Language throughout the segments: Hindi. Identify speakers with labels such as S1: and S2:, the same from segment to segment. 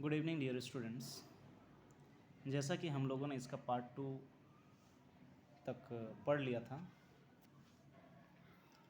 S1: Good evening dear students. जैसा कि हम लोगों ने इसका पार्ट 2 तक पढ़ लिया था,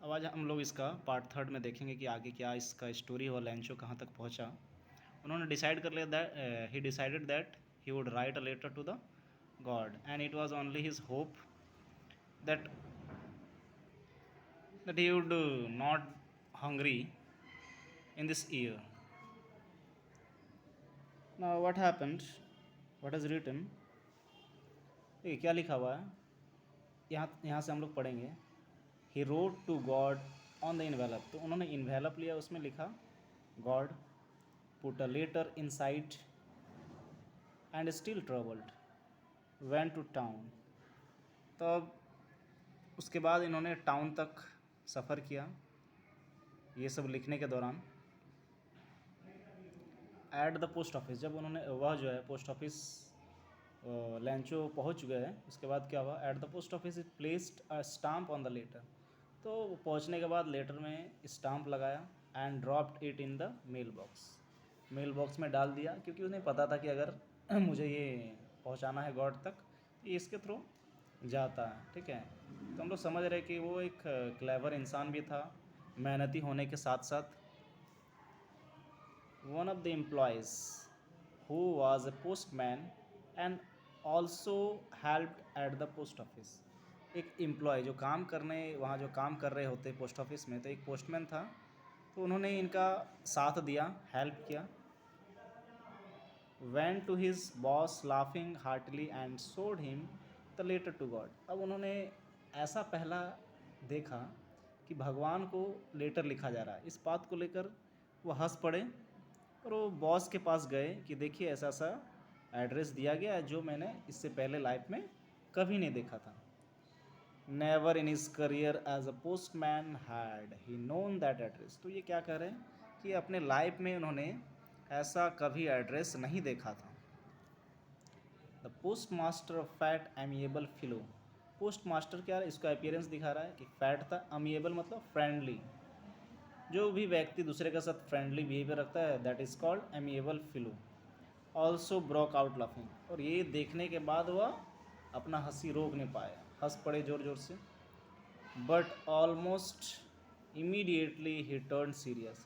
S1: अब आज हम लोग इसका पार्ट 3 में देखेंगे कि आगे क्या इसका स्टोरी हुआ, लैंचो कहाँ तक पहुँचा। उन्होंने डिसाइड कर लिया that he decided that he would write a letter to the God and it was only his hope that that he would not hungry in this year. Now what happened, what is written, ये क्या लिखा हुआ है, यहाँ से हम लोग पढ़ेंगे। He wrote to God on the envelope, तो उन्होंने इन्वेलप लिया, उसमें लिखा God, put a letter inside and still troubled went to town. तो अब उसके बाद इन्होंने टाउन तक सफ़र किया ये सब लिखने के दौरान। एट द पोस्ट ऑफिस, जब उन्होंने वह जो है पोस्ट ऑफिस लैंचो पहुंच गए, उसके बाद क्या हुआ, at the post office it placed a stamp on the letter, तो पहुंचने के बाद लेटर में स्टाम्प लगाया and dropped it in the mail box में डाल दिया, क्योंकि उन्हें पता था कि अगर मुझे ये पहुंचाना है गॉड तक ये इसके थ्रू जाता है। ठीक है, तो हम लोग समझ रहे कि वो एक क्लेवर इंसान भी था, मेहनती होने के साथ साथ। one of the employees who was a postman and also helped at the post office, एक एम्प्लॉय जो काम करने वहाँ जो काम कर रहे होते पोस्ट ऑफिस में, तो एक पोस्टमैन था, तो उन्होंने इनका साथ दिया, हेल्प किया। went to his boss laughing heartily and showed him the letter to God, अब उन्होंने ऐसा पहला देखा कि भगवान को लेटर लिखा जा रहा है, इस बात को लेकर वो हंस पड़े और वो बॉस के पास गए कि देखिए ऐसा सा एड्रेस दिया गया है जो मैंने इससे पहले लाइफ में कभी नहीं देखा था। Never in his career as a postman had he known that address, तो ये क्या कह रहे हैं कि अपने लाइफ में उन्होंने ऐसा कभी एड्रेस नहीं देखा था। The post master of fat amiable fellow, post master क्या है, इसका अपीयरेंस दिखा रहा है कि फैट था, अमिएबल मतलब फ्रेंडली, जो भी व्यक्ति दूसरे के साथ फ्रेंडली बिहेवियर रखता है that is called amiable fellow. Also broke out laughing, और ये देखने के बाद वह अपना हंसी रोक नहीं पाया, हंस पड़े ज़ोर ज़ोर से। But almost immediately he turn serious,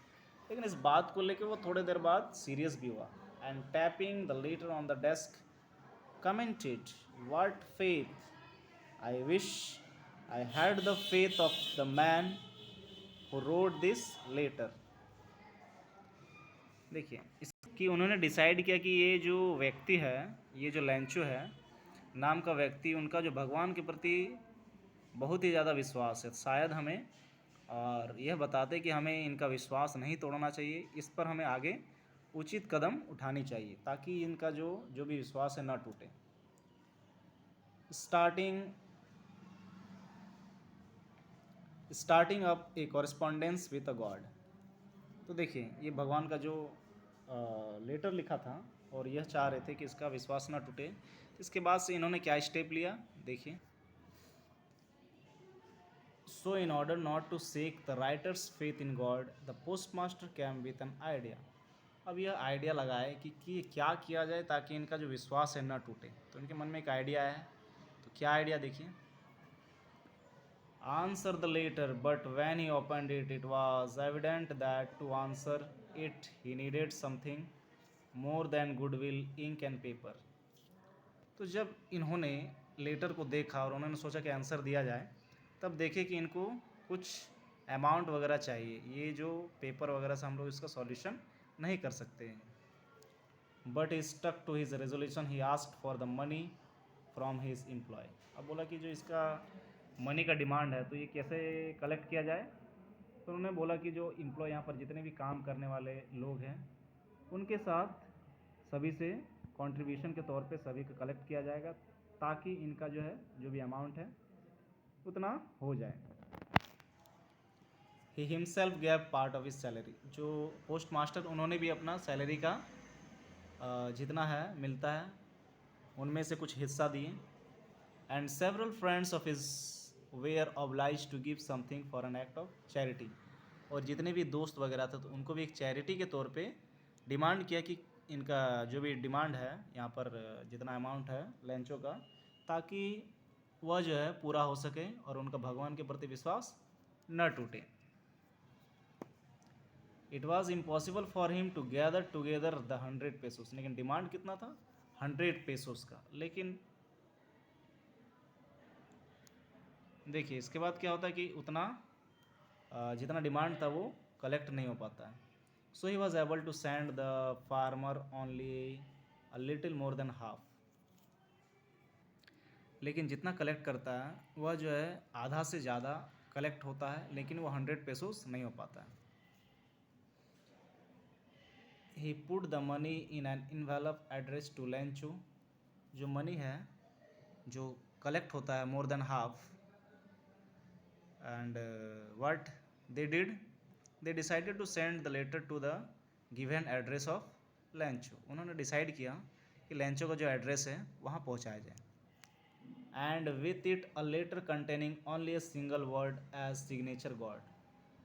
S1: लेकिन इस बात को लेकर वो थोड़ी देर बाद सीरियस भी हुआ। And tapping the later on the desk commented, what faith, I wish I had the faith of the man who wrote this letter। देखिए इसकी उन्होंने डिसाइड किया कि ये जो व्यक्ति है, ये जो लैंचो है नाम का व्यक्ति, उनका जो भगवान के प्रति बहुत ही ज़्यादा विश्वास है, शायद हमें और यह बताते कि हमें इनका विश्वास नहीं तोड़ना चाहिए, इस पर हमें आगे उचित कदम उठानी चाहिए ताकि इनका जो भी विश्वास है ना टूटे। Starting up A correspondence with a God, तो देखिए ये भगवान का जो लेटर लिखा था और यह चाह रहे थे कि इसका विश्वास ना टूटे, तो इसके बाद से इन्होंने क्या स्टेप लिया देखिए। So in order not to shake the writer's faith in God the post master came with an idea, अब यह आइडिया लगाए कि क्या किया जाए ताकि इनका जो विश्वास है ना टूटे, तो इनके मन में एक आइडिया है, तो क्या आइडिया देखिए। Answer the letter but when he opened it it was evident that to answer it he needed something more than goodwill ink and paper, तो जब इन्होंने लेटर को देखा और उन्होंने सोचा कि आंसर दिया जाए, तब देखे कि इनको कुछ अमाउंट वगैरह चाहिए, ये जो पेपर वगैरह से हम लोग इसका सॉल्यूशन नहीं कर सकते हैं। But he stuck to his resolution, he asked for the money from his employ, अब बोला कि जो इसका मनी का डिमांड है तो ये कैसे कलेक्ट किया जाए, तो उन्होंने बोला कि जो एम्प्लॉय यहाँ पर जितने भी काम करने वाले लोग हैं उनके साथ सभी से कंट्रीब्यूशन के तौर पे सभी को कलेक्ट किया जाएगा ताकि इनका जो है जो भी अमाउंट है उतना हो जाए। He himself gave part of his salary, जो पोस्ट मास्टर उन्होंने भी अपना सैलरी का जितना है मिलता है उनमें से कुछ हिस्सा दिए। And several friends of his were obliged to give something for an act of charity, और जितने भी दोस्त वगैरह थे तो उनको भी एक चैरिटी के तौर पे डिमांड किया कि इनका जो भी डिमांड है यहाँ पर जितना अमाउंट है लेंचो का, ताकि वह जो है पूरा हो सके और उनका भगवान के प्रति विश्वास न टूटे। It was impossible for him to gather together the 100 pesos, लेकिन डिमांड कितना था 100 पेसोस का। लेकिन देखिए इसके बाद क्या होता है कि उतना जितना डिमांड था वो कलेक्ट नहीं हो पाता है। So he was able to send the farmer only a little more than half, लेकिन जितना कलेक्ट करता है वह जो है आधा से ज़्यादा कलेक्ट होता है, लेकिन वो 100 पेसोस नहीं हो पाता है। He put the money in an envelope address to Lencho, जो मनी है जो कलेक्ट होता है more than half, and what they did, they decided to send the letter to the given address of Lencho. उन्होंने डिसाइड किया कि लेंचो का जो एड्रेस है वहाँ पहुँचाया जाए। And with it a letter containing only a single word as signature God,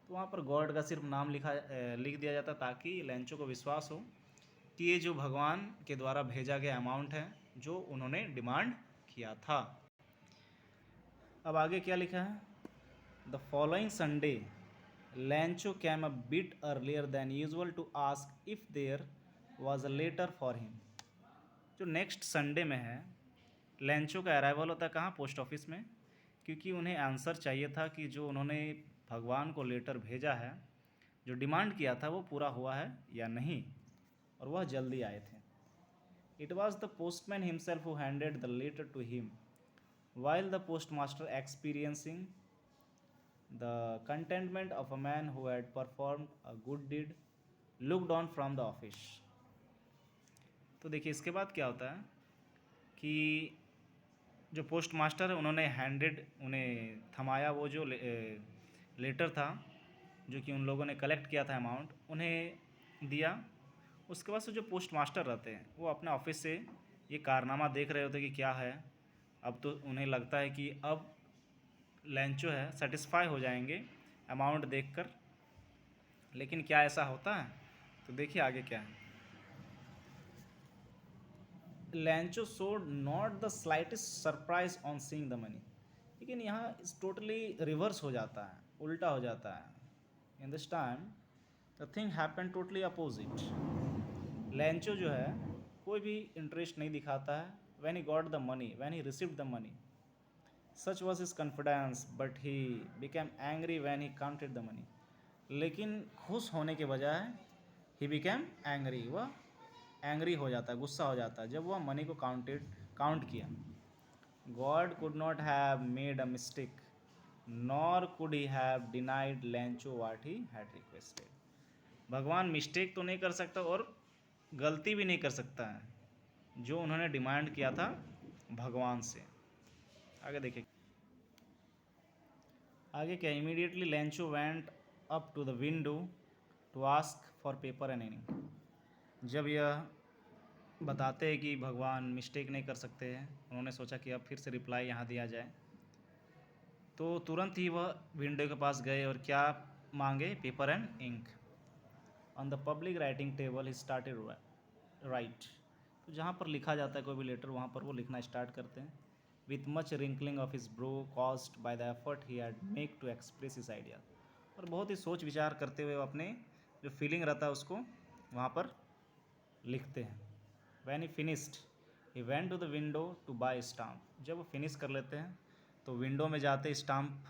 S1: तो वहाँ पर गॉड का सिर्फ नाम लिख दिया जाता ताकि लेंचो को विश्वास हो कि ये जो भगवान के द्वारा भेजा गया अमाउंट है जो उन्होंने डिमांड किया था। अब आगे क्या लिखा है, The following Sunday, Lancho came a bit earlier than usual to ask if there was a letter for him। जो नेक्स्ट संडे में है लेंचो का अराइवल होता है कहाँ, पोस्ट ऑफिस में, क्योंकि उन्हें आंसर चाहिए था कि जो उन्होंने भगवान को लेटर भेजा है, जो डिमांड किया था वो पूरा हुआ है या नहीं, और वह जल्दी आए थे। It was the postman himself who handed the letter to him while the postmaster experiencing the contentment of a man who had performed a good deed looked on from the office। तो देखिए इसके बाद क्या होता है कि जो पोस्ट मास्टर है उन्होंने उन्हें थमाया वो जो लेटर था जो कि उन लोगों ने कलेक्ट किया था अमाउंट, उन्हें दिया। उसके बाद से जो पोस्ट मास्टर रहते हैं वो अपने ऑफिस से ये कारनामा देख रहे होते कि क्या है। अब तो उन्हें लगता है कि अब लेंचो है सेटिस्फाई हो जाएंगे अमाउंट देखकर, लेकिन क्या ऐसा होता है, तो देखिए आगे क्या है। Lencho showed not the slightest surprise on seeing the money, लेकिन यहाँ इस टोटली रिवर्स हो जाता है, उल्टा हो जाता है। In this time the thing happen totally opposite. Lencho जो है कोई भी इंटरेस्ट नहीं दिखाता है when he got the money, when he received the money, such was his confidence, but he became angry when he counted the money. लेकिन खुश होने के बजाय ही बिकेम एंग्री, वह एंग्री हो जाता है, गुस्सा हो जाता है जब वह मनी को काउंट किया। God could not have made a mistake nor could he have denied Lencho what he had requested. भगवान मिस्टेक तो नहीं कर सकता और गलती भी नहीं कर सकता है जो उन्होंने डिमांड किया था भगवान से। आगे देखिए आगे क्या, immediately Lencho went up to the window to ask for paper and ink. जब यह बताते हैं कि भगवान मिस्टेक नहीं कर सकते हैं, उन्होंने सोचा कि अब फिर से रिप्लाई यहाँ दिया जाए, तो तुरंत ही वह विंडो के पास गए और क्या मांगे, paper and ink. On the public writing table he started write, तो जहाँ पर लिखा जाता है कोई भी लेटर वहाँ पर वो लिखना स्टार्ट करते हैं। With much wrinkling of his brow caused by the effort he had make to express his idea, और बहुत ही सोच विचार करते हुए वो अपने जो फीलिंग रहता है उसको वहाँ पर लिखते हैं। When he finished he went to the window to buy stamp, जब वो फिनिश कर लेते हैं तो विंडो में जाते स्टाम्प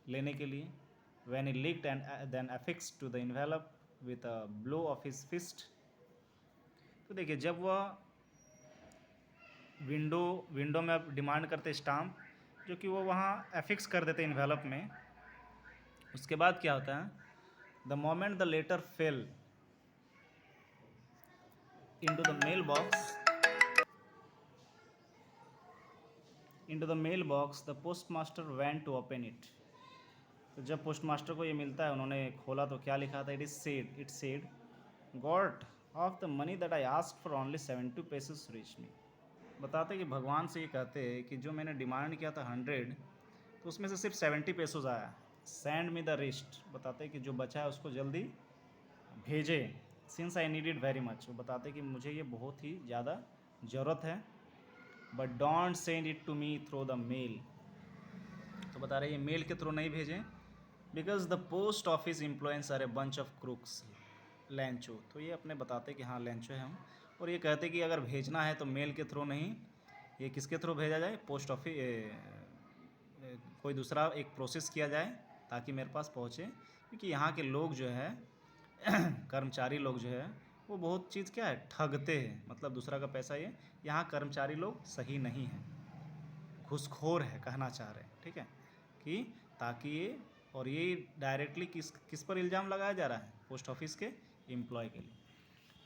S1: लेने के लिए। When he licked and then affix to the envelope with a blow of his fist, तो देखिए जब वह विंडो में अब डिमांड करते स्टाम्प जो कि वो वहाँ एफिक्स कर देते इन्वेलप में, उसके बाद क्या होता है, the moment the letter fell into the mailbox the postmaster went to open it। तो जब पोस्ट मास्टर को ये मिलता है, उन्होंने खोला तो क्या लिखा था, it said God of the money that I asked for only 72 pesos reach me. बताते कि भगवान से ये कहते हैं कि जो मैंने डिमांड किया था 100, तो उसमें से सिर्फ 70 पेसोज आया। सेंड मी द रिस्ट, बताते कि जो बचा है उसको जल्दी भेजे। Since I need it very much, वो बताते कि मुझे ये बहुत ही ज़्यादा ज़रूरत है, but don't send it to me through the mail. तो बता रहे ये मेल के थ्रू नहीं भेजें, because the post office employees are a bunch of crooks Lencho. तो ये अपने बताते कि हाँ लैंचो है हम, और ये कहते कि अगर भेजना है तो मेल के थ्रू नहीं, ये किसके थ्रू भेजा जाए, पोस्ट ऑफिस, कोई दूसरा एक प्रोसेस किया जाए ताकि मेरे पास पहुँचे, क्योंकि यहाँ के लोग जो है कर्मचारी लोग जो है वो बहुत चीज़ क्या है, ठगते हैं, मतलब दूसरा का पैसा। ये यहाँ कर्मचारी लोग सही नहीं हैं, घूसखोर है कहना चाह रहे हैं, ठीक है, कि ताकि ये, और ये डायरेक्टली किस किस पर इल्ज़ाम लगाया जा रहा है, पोस्ट ऑफिस के एम्प्लॉय के लिए,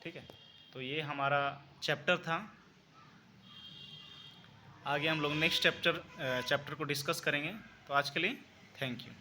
S1: ठीक है। तो ये हमारा चैप्टर था। आगे हम लोग नेक्स्ट चैप्टर को डिस्कस करेंगे। तो आज के लिए थैंक यू।